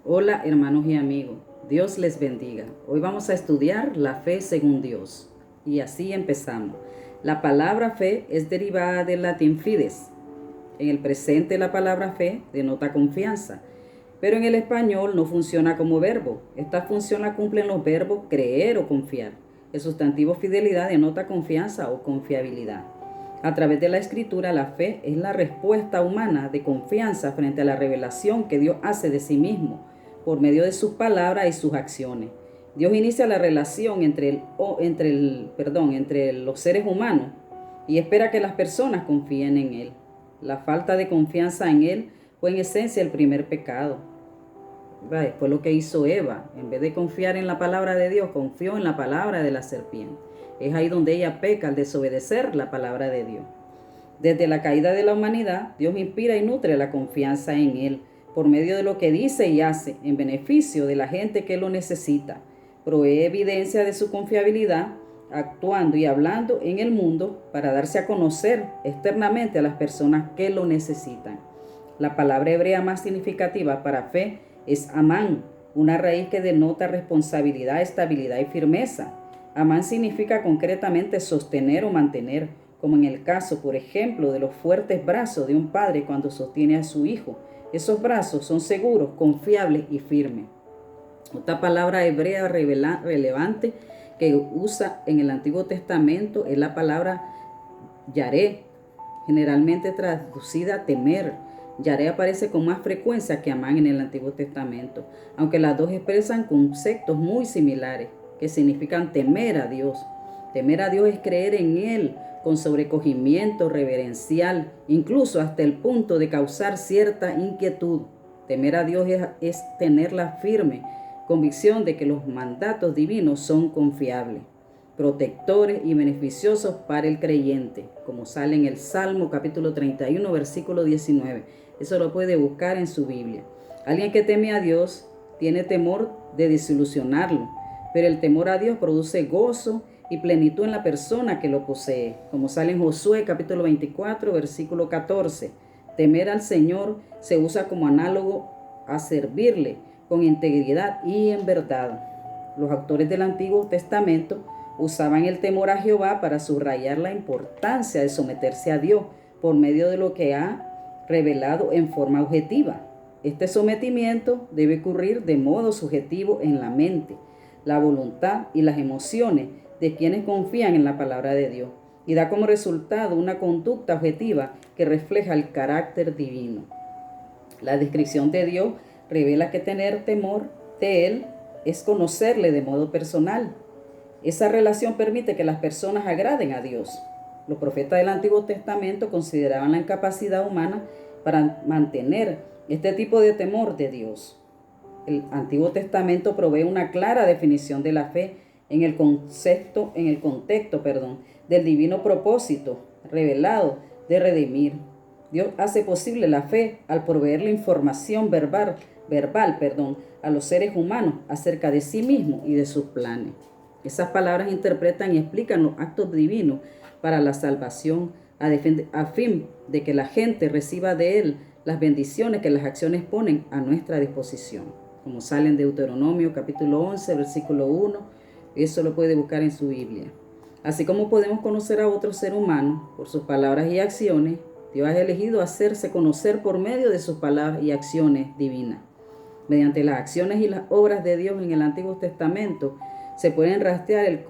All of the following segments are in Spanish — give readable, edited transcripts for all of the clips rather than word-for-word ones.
Hola hermanos y amigos, Dios les bendiga. Hoy vamos a estudiar la fe según Dios. Y así empezamos. La palabra fe es derivada del latín fides. En el presente la palabra fe denota confianza, pero en el español no funciona como verbo. Esta función la cumplen los verbos creer o confiar. El sustantivo fidelidad denota confianza o confiabilidad. A través de la escritura, la fe es la respuesta humana de confianza frente a la revelación que Dios hace de sí mismo por medio de sus palabras y sus acciones. Dios inicia la relación entre los seres humanos y espera que las personas confíen en Él. La falta de confianza en Él fue en esencia el primer pecado. Fue lo que hizo Eva. En vez de confiar en la palabra de Dios, confió en la palabra de la serpiente. Es ahí donde ella peca al desobedecer la palabra de Dios. Desde la caída de la humanidad, Dios inspira y nutre la confianza en Él por medio de lo que dice y hace en beneficio de la gente que lo necesita. Provee evidencia de su confiabilidad actuando y hablando en el mundo para darse a conocer externamente a las personas que lo necesitan. La palabra hebrea más significativa para fe es amán, una raíz que denota responsabilidad, estabilidad y firmeza. Amán significa concretamente sostener o mantener, como en el caso, por ejemplo, de los fuertes brazos de un padre cuando sostiene a su hijo. Esos brazos son seguros, confiables y firmes. Otra palabra hebrea relevante que usa en el Antiguo Testamento es la palabra yaré, generalmente traducida temer. Yaré aparece con más frecuencia que amán en el Antiguo Testamento, aunque las dos expresan conceptos muy similares, que significan temer a Dios. Temer a Dios es creer en Él con sobrecogimiento reverencial, incluso hasta el punto de causar cierta inquietud. Temer a Dios es tener la firme convicción de que los mandatos divinos son confiables, protectores y beneficiosos para el creyente, como sale en el Salmo capítulo 31, versículo 19. Eso lo puede buscar en su Biblia. Alguien que teme a Dios tiene temor de desilusionarlo, pero el temor a Dios produce gozo y plenitud en la persona que lo posee, como sale en Josué capítulo 24, versículo 14. Temer al Señor se usa como análogo a servirle con integridad y en verdad. Los autores del Antiguo Testamento usaban el temor a Jehová para subrayar la importancia de someterse a Dios por medio de lo que ha revelado en forma objetiva. Este sometimiento debe ocurrir de modo subjetivo en la mente, la voluntad y las emociones de quienes confían en la palabra de Dios y da como resultado una conducta objetiva que refleja el carácter divino. La descripción de Dios revela que tener temor de Él es conocerle de modo personal. Esa relación permite que las personas agraden a Dios. Los profetas del Antiguo Testamento consideraban la incapacidad humana para mantener este tipo de temor de Dios. El Antiguo Testamento provee una clara definición de la fe en el contexto del divino propósito revelado de redimir. Dios hace posible la fe al proveer la información verbal, a los seres humanos acerca de sí mismo y de sus planes. Esas palabras interpretan y explican los actos divinos para la salvación a fin de que la gente reciba de Él las bendiciones que las acciones ponen a nuestra disposición, como sale en Deuteronomio capítulo 11, versículo 1. Eso lo puede buscar en su Biblia. Así como podemos conocer a otro ser humano por sus palabras y acciones, Dios ha elegido hacerse conocer por medio de sus palabras y acciones divinas. Mediante las acciones y las obras de Dios en el Antiguo Testamento se pueden rastrear el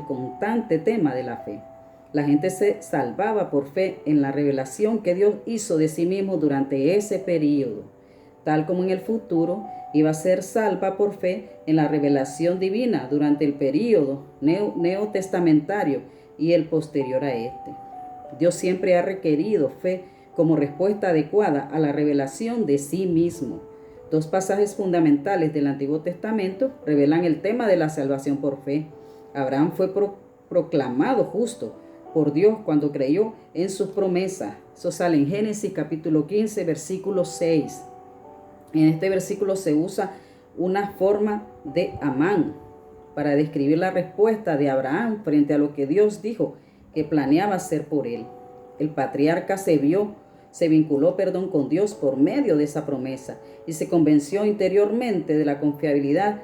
constante tema de la fe. La gente se salvaba por fe en la revelación que Dios hizo de sí mismo durante ese periodo, tal como en el futuro iba a ser salva por fe en la revelación divina durante el periodo neotestamentario y el posterior a este. Dios siempre ha requerido fe como respuesta adecuada a la revelación de sí mismo. Dos pasajes fundamentales del Antiguo Testamento revelan el tema de la salvación por fe. Abraham fue proclamado justo por Dios cuando creyó en sus promesas. Eso sale en Génesis capítulo 15, versículo 6. En este versículo se usa una forma de amán para describir la respuesta de Abraham frente a lo que Dios dijo que planeaba hacer por él. El patriarca se vio se vinculó, con Dios por medio de esa promesa y se convenció interiormente de la confiabilidad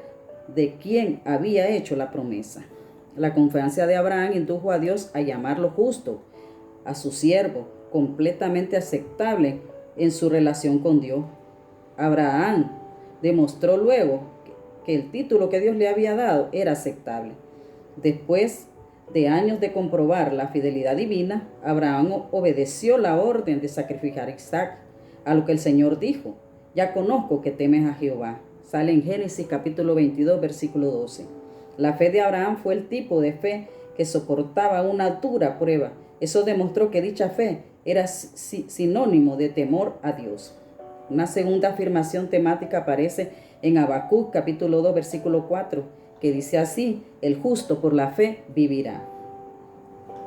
de quien había hecho la promesa. La confianza de Abraham indujo a Dios a llamarlo justo, a su siervo, completamente aceptable en su relación con Dios. Abraham demostró luego que el título que Dios le había dado era aceptable. Después de años de comprobar la fidelidad divina, Abraham obedeció la orden de sacrificar a Isaac, a lo que el Señor dijo: ya conozco que temes a Jehová. Sale en Génesis capítulo 22, versículo 12. La fe de Abraham fue el tipo de fe que soportaba una dura prueba. Eso demostró que dicha fe era sinónimo de temor a Dios. Una segunda afirmación temática aparece en Habacuc capítulo 2, versículo 4, que dice así: el justo por la fe vivirá.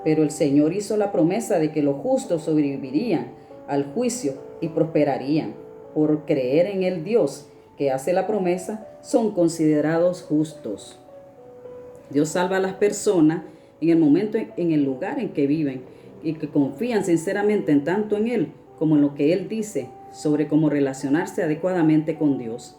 Pero el Señor hizo la promesa de que los justos sobrevivirían al juicio y prosperarían. Por creer en el Dios que hace la promesa, son considerados justos. Dios salva a las personas en el momento, en el lugar en que viven, y que confían sinceramente en tanto en Él como en lo que Él dice sobre cómo relacionarse adecuadamente con Dios.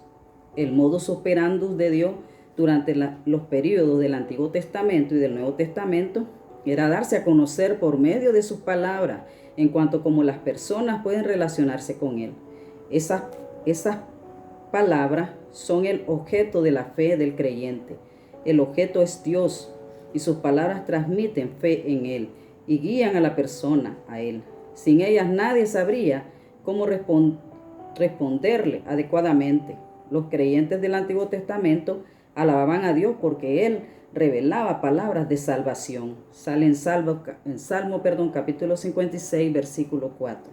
El modus operandi de Dios durante los periodos del Antiguo Testamento y del Nuevo Testamento era darse a conocer por medio de sus palabras en cuanto a cómo las personas pueden relacionarse con Él. Esas palabras son el objeto de la fe del creyente. El objeto es Dios y sus palabras transmiten fe en Él y guían a la persona a Él. Sin ellas nadie sabría cómo responderle adecuadamente. Los creyentes del Antiguo Testamento alababan a Dios porque Él revelaba palabras de salvación. Sale en Salmo capítulo 56, versículo 4.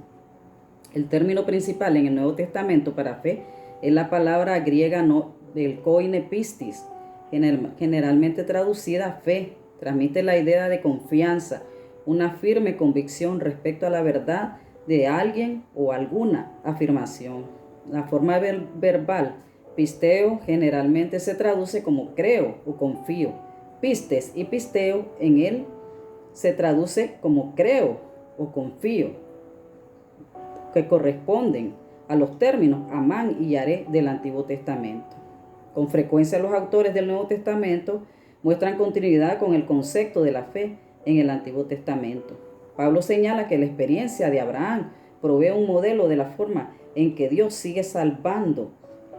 El término principal en el Nuevo Testamento para fe es la palabra griega del koine pistis, generalmente traducida fe. Transmite la idea de confianza, una firme convicción respecto a la verdad de alguien o alguna afirmación. La forma verbal pisteo generalmente se traduce como creo o confío. Pistes y pisteo en él se traduce como creo o confío, que corresponden a los términos amán y yaré del Antiguo Testamento. Con frecuencia los autores del Nuevo Testamento muestran continuidad con el concepto de la fe en el Antiguo Testamento. Pablo señala que la experiencia de Abraham provee un modelo de la forma en que Dios sigue salvando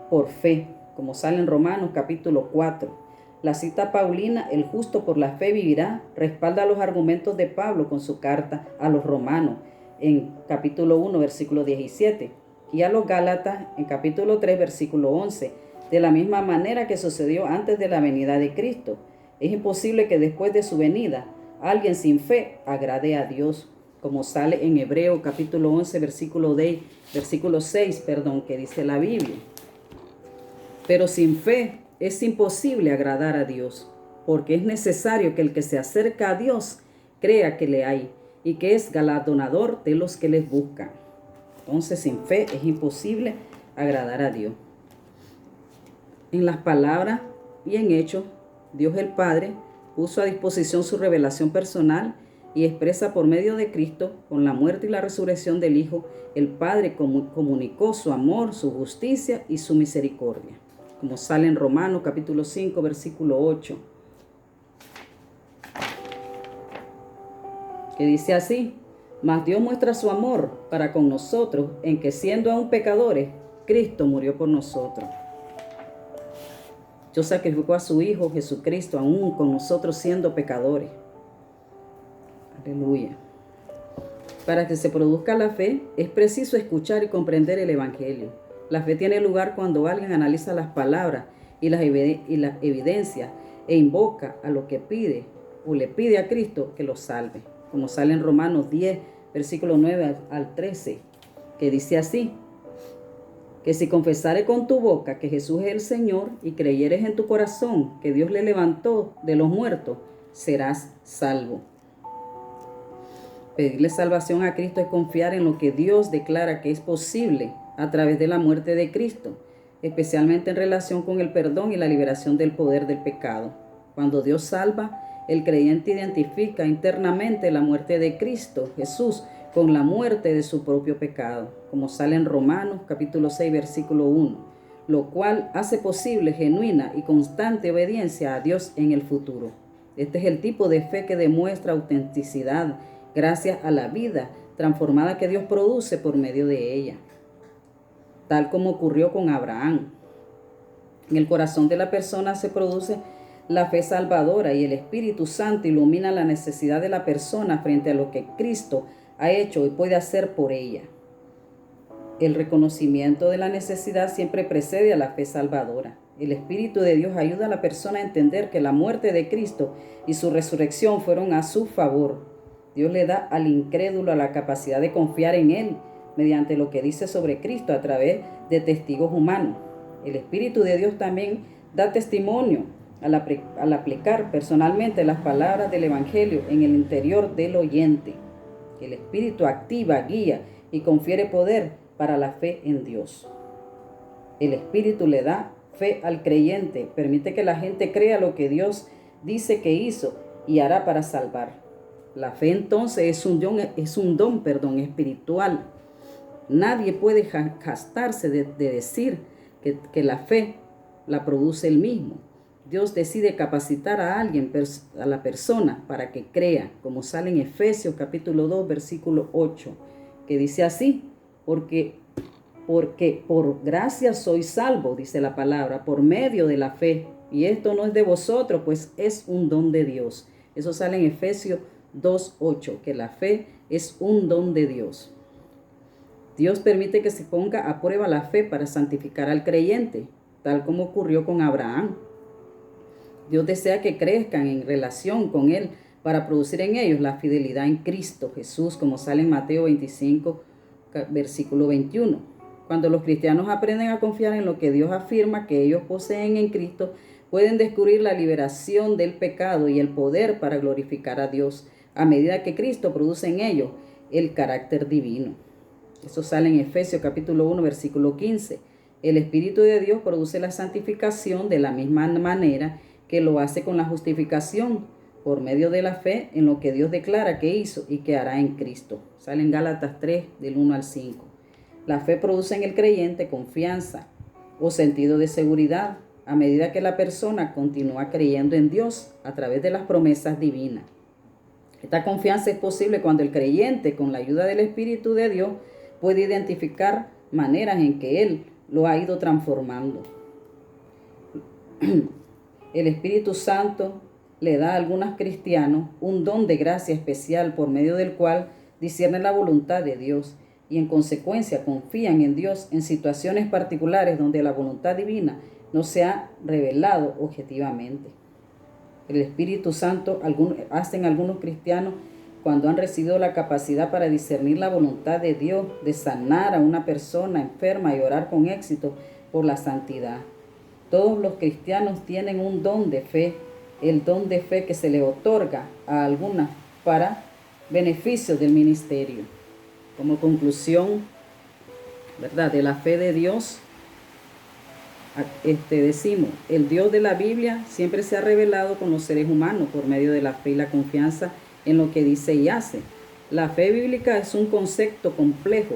por fe, como sale en Romanos capítulo 4. La cita paulina, el justo por la fe vivirá, respalda los argumentos de Pablo con su carta a los romanos en capítulo 1, versículo 17, y a los Gálatas en capítulo 3, versículo 11, de la misma manera que sucedió antes de la venida de Cristo. Es imposible que después de su venida alguien sin fe agrade a Dios, como sale en Hebreo capítulo 11, versículo 6, que dice la Biblia. Pero sin fe es imposible agradar a Dios, porque es necesario que el que se acerca a Dios crea que le hay y que es galardonador de los que les buscan. Entonces, sin fe es imposible agradar a Dios. En las palabras y en hechos, Dios el Padre puso a disposición su revelación personal y expresa por medio de Cristo, con la muerte y la resurrección del Hijo. El Padre comunicó su amor, su justicia y su misericordia, como sale en Romanos capítulo 5, versículo 8, que dice así: mas Dios muestra su amor para con nosotros en que, siendo aún pecadores, Cristo murió por nosotros. Dios sacrificó a su Hijo Jesucristo aún con nosotros siendo pecadores. Aleluya. Para que se produzca la fe, es preciso escuchar y comprender el Evangelio. La fe tiene lugar cuando alguien analiza las palabras y las evidencias e invoca a lo que pide o le pide a Cristo que lo salve, como sale en Romanos 10, versículo 9 al 13, que dice así: que si confesares con tu boca que Jesús es el Señor y creyeres en tu corazón que Dios le levantó de los muertos, serás salvo. Pedirle salvación a Cristo es confiar en lo que Dios declara que es posible a través de la muerte de Cristo, especialmente en relación con el perdón y la liberación del poder del pecado. Cuando Dios salva, el creyente identifica internamente la muerte de Cristo Jesús con la muerte de su propio pecado, como sale en Romanos capítulo 6, versículo 1, lo cual hace posible genuina y constante obediencia a Dios en el futuro. Este es el tipo de fe que demuestra autenticidad gracias a la vida transformada que Dios produce por medio de ella, tal como ocurrió con Abraham. En el corazón de la persona se produce la fe salvadora y el Espíritu Santo ilumina la necesidad de la persona frente a lo que Cristo ha hecho y puede hacer por ella. El reconocimiento de la necesidad siempre precede a la fe salvadora. El Espíritu de Dios ayuda a la persona a entender que la muerte de Cristo y su resurrección fueron a su favor. Dios le da al incrédulo la capacidad de confiar en Él mediante lo que dice sobre Cristo a través de testigos humanos. El Espíritu de Dios también da testimonio al aplicar personalmente las palabras del Evangelio en el interior del oyente. El Espíritu activa, guía y confiere poder para la fe en Dios. El Espíritu le da fe al creyente, permite que la gente crea lo que Dios dice que hizo y hará para salvar. La fe entonces es un don espiritual. Nadie puede jactarse de decir que la fe la produce él mismo. Dios decide capacitar a alguien, a la persona, para que crea, como sale en Efesios capítulo 2, versículo 8, que dice así: porque por gracia sois salvo, dice la palabra, por medio de la fe. Y esto no es de vosotros, pues es un don de Dios. Eso sale en Efesios 2:8, que la fe es un don de Dios. Dios permite que se ponga a prueba la fe para santificar al creyente, tal como ocurrió con Abraham. Dios desea que crezcan en relación con Él para producir en ellos la fidelidad en Cristo Jesús, como sale en Mateo 25, versículo 21. Cuando los cristianos aprenden a confiar en lo que Dios afirma que ellos poseen en Cristo, pueden descubrir la liberación del pecado y el poder para glorificar a Dios a medida que Cristo produce en ellos el carácter divino. Eso sale en Efesios capítulo 1, versículo 15. El Espíritu de Dios produce la santificación de la misma manera que lo hace con la justificación por medio de la fe en lo que Dios declara que hizo y que hará en Cristo. Sale en Gálatas 3, del 1 al 5. La fe produce en el creyente confianza o sentido de seguridad a medida que la persona continúa creyendo en Dios a través de las promesas divinas. Esta confianza es posible cuando el creyente, con la ayuda del Espíritu de Dios, puede identificar maneras en que Él lo ha ido transformando. El Espíritu Santo le da a algunos cristianos un don de gracia especial por medio del cual disciernen la voluntad de Dios y en consecuencia confían en Dios en situaciones particulares donde la voluntad divina no se ha revelado objetivamente. El Espíritu Santo hacen algunos cristianos cuando han recibido la capacidad para discernir la voluntad de Dios, de sanar a una persona enferma y orar con éxito por la santidad. Todos los cristianos tienen un don de fe, el don de fe que se le otorga a algunas para beneficio del ministerio. Como conclusión, ¿verdad?, de la fe de Dios, decimos, el Dios de la Biblia siempre se ha revelado con los seres humanos por medio de la fe y la confianza en lo que dice y hace. La fe bíblica es un concepto complejo.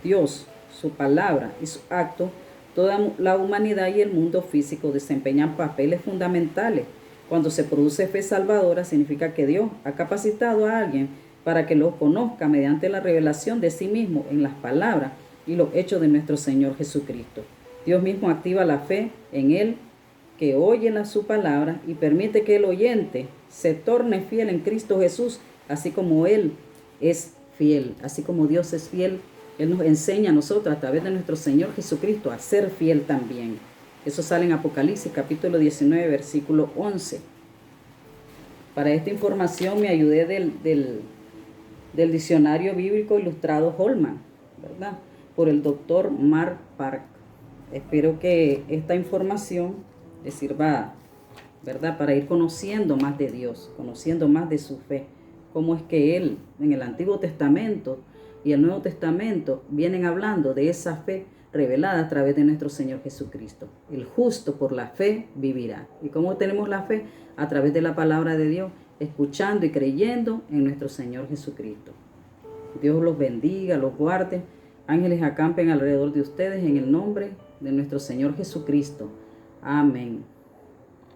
Dios, su palabra y su acto, toda la humanidad y el mundo físico desempeñan papeles fundamentales. Cuando se produce fe salvadora, significa que Dios ha capacitado a alguien para que lo conozca mediante la revelación de sí mismo en las palabras y los hechos de nuestro Señor Jesucristo. Dios mismo activa la fe en Él, que oye su palabra y permite que el oyente se torne fiel en Cristo Jesús, así como Él es fiel, así como Dios es fiel. Él nos enseña a nosotros a través de nuestro Señor Jesucristo a ser fiel también. Eso sale en Apocalipsis capítulo 19, versículo 11. Para esta información me ayudé del diccionario bíblico ilustrado Holman, ¿verdad?, por el doctor Mark Park. Espero que esta información les sirva, ¿verdad?, para ir conociendo más de Dios, conociendo más de su fe. Cómo es que Él, en el Antiguo Testamento y el Nuevo Testamento, vienen hablando de esa fe revelada a través de nuestro Señor Jesucristo. El justo por la fe vivirá. ¿Y cómo tenemos la fe? A través de la palabra de Dios, escuchando y creyendo en nuestro Señor Jesucristo. Dios los bendiga, los guarde. Ángeles acampen alrededor de ustedes en el nombre de nuestro Señor Jesucristo. Amén.